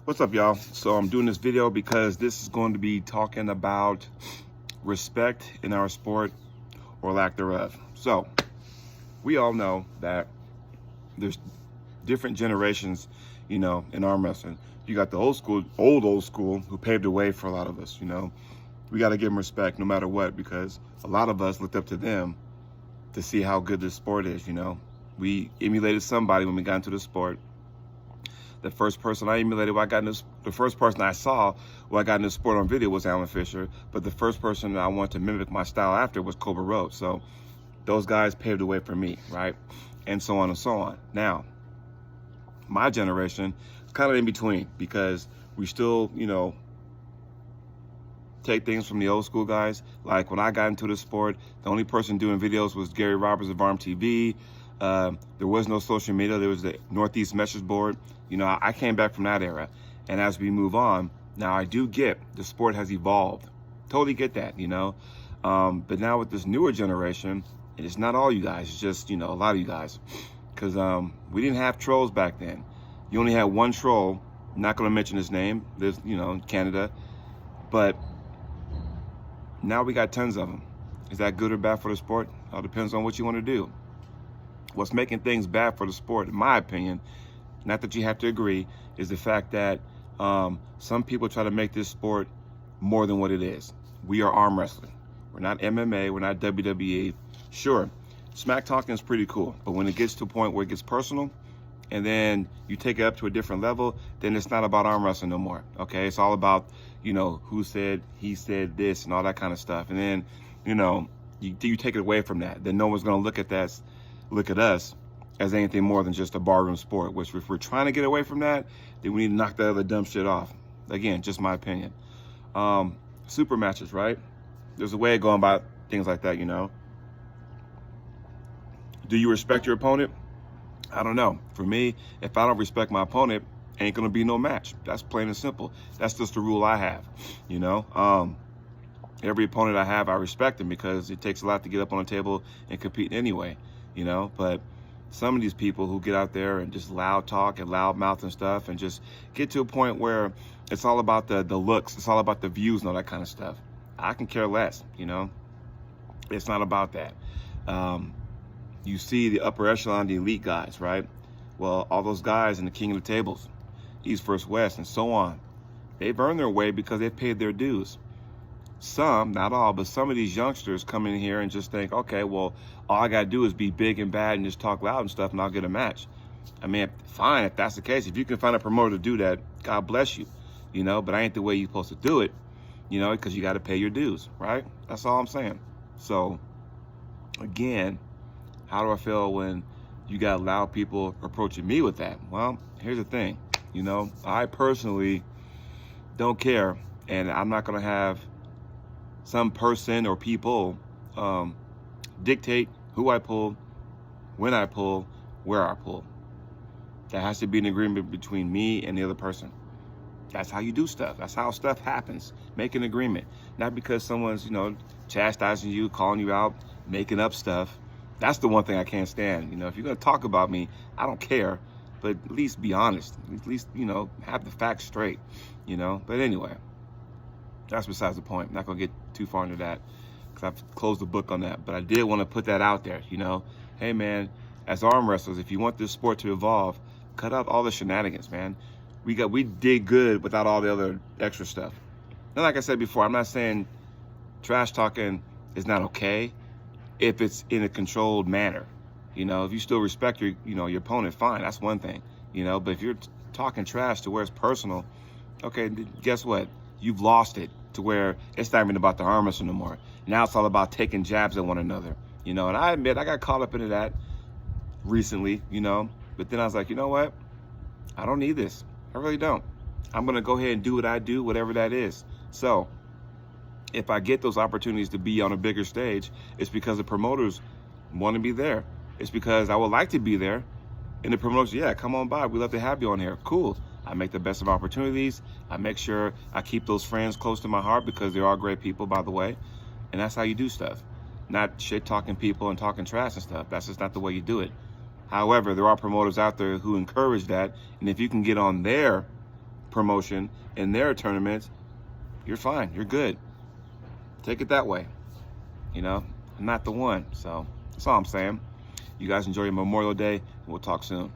What's up, y'all? So I'm doing this video because this is going to be talking about respect in our sport or lack thereof. So we all know that there's different generations, in arm wrestling. You got the old school who paved the way for a lot of us. We got to give them respect no matter what, because a lot of us looked up to them to see how good this sport is. We emulated somebody when we got into the sport. The first person I emulated the first person I saw when I got into sport on video was Alan Fisher, but the first person that I wanted to mimic my style after was Cobra Rhodes. So those guys paved the way for me, right? And so on and so on. Now, my generation is kind of in between, because we still, take things from the old school guys. Like when I got into the sport, the only person doing videos was Gary Roberts of Arm TV. There was no social media. There was the Northeast Message Board. I came back from that era. And as we move on, now I do get the sport has evolved. Totally get that, But now with this newer generation, and it's not all you guys, it's just, a lot of you guys. Because we didn't have trolls back then. You only had one troll. I'm not going to mention his name. There's, in Canada. But now we got tons of them. Is that good or bad for the sport? It all depends on what you want to do. What's making things bad for the sport, in my opinion, not that you have to agree, is the fact that some people try to make this sport more than what it is. We are arm wrestling. We're not MMA. We're not WWE. Sure, smack talking is pretty cool, but when it gets to a point where it gets personal, and then you take it up to a different level, then it's not about arm wrestling no more. Okay, it's all about who said, he said this, and all that kind of stuff. And then you take it away from that, then no one's gonna look at us as anything more than just a barroom sport. Which, if we're trying to get away from that, then we need to knock that other dumb shit off. Again, just my opinion. Super matches, right? There's a way of going about things like that. Do you respect your opponent? I don't know. For me, if I don't respect my opponent, ain't gonna be no match. That's plain and simple. That's just the rule I have. Every opponent I have, I respect them, because it takes a lot to get up on the table and compete anyway. But some of these people who get out there and just loud talk and loud mouth and stuff, and just get to a point where it's all about the looks, it's all about the views and all that kind of stuff. I can care less. It's not about that. You see the upper echelon, the elite guys, right? Well, all those guys in the king of the tables, East versus West, and so on, they've earned their way because they've paid their dues. Some, not all, but some of these youngsters come in here and just think, okay, well, all I got to do is be big and bad and just talk loud and stuff, and I'll get a match. I mean, fine, if that's the case. If you can find a promoter to do that, God bless you, but I ain't the way you're supposed to do it, because you got to pay your dues, right? That's all I'm saying. So, again, how do I feel when you got loud people approaching me with that? Well, here's the thing, I personally don't care, and I'm not going to have some person or people dictate who I pull, when I pull, where I pull. That has to be an agreement between me and the other person. That's how you do stuff. That's how stuff happens. Make an agreement. Not because someone's, chastising you, calling you out, making up stuff. That's the one thing I can't stand. If you're going to talk about me, I don't care, but at least be honest. At least, have the facts straight, But anyway, that's besides the point. I'm not going to get too far into that, because I've closed the book on that. But I did want to put that out there, Hey, man, as arm wrestlers, if you want this sport to evolve, cut out all the shenanigans, man. We did good without all the other extra stuff. And like I said before, I'm not saying trash talking is not okay if it's in a controlled manner. If you still respect your opponent, fine, that's one thing. But if you're talking trash to where it's personal, okay, guess what? You've lost it to where it's not even about the arm wrestling no more. Now it's all about taking jabs at one another. And I admit I got caught up into that recently, but then I was like, you know what? I don't need this. I really don't. I'm gonna go ahead and do what I do, whatever that is. So if I get those opportunities to be on a bigger stage, it's because the promoters want to be there. It's because I would like to be there. And the promoters, yeah, come on by. We'd love to have you on here. Cool. I make the best of opportunities. I make sure I keep those friends close to my heart, because they are great people, by the way. And that's how you do stuff. Not shit-talking people and talking trash and stuff. That's just not the way you do it. However, there are promoters out there who encourage that. And if you can get on their promotion in their tournaments, you're fine. You're good. Take it that way. You know, I'm not the one. So that's all I'm saying. You guys enjoy your Memorial Day. We'll talk soon.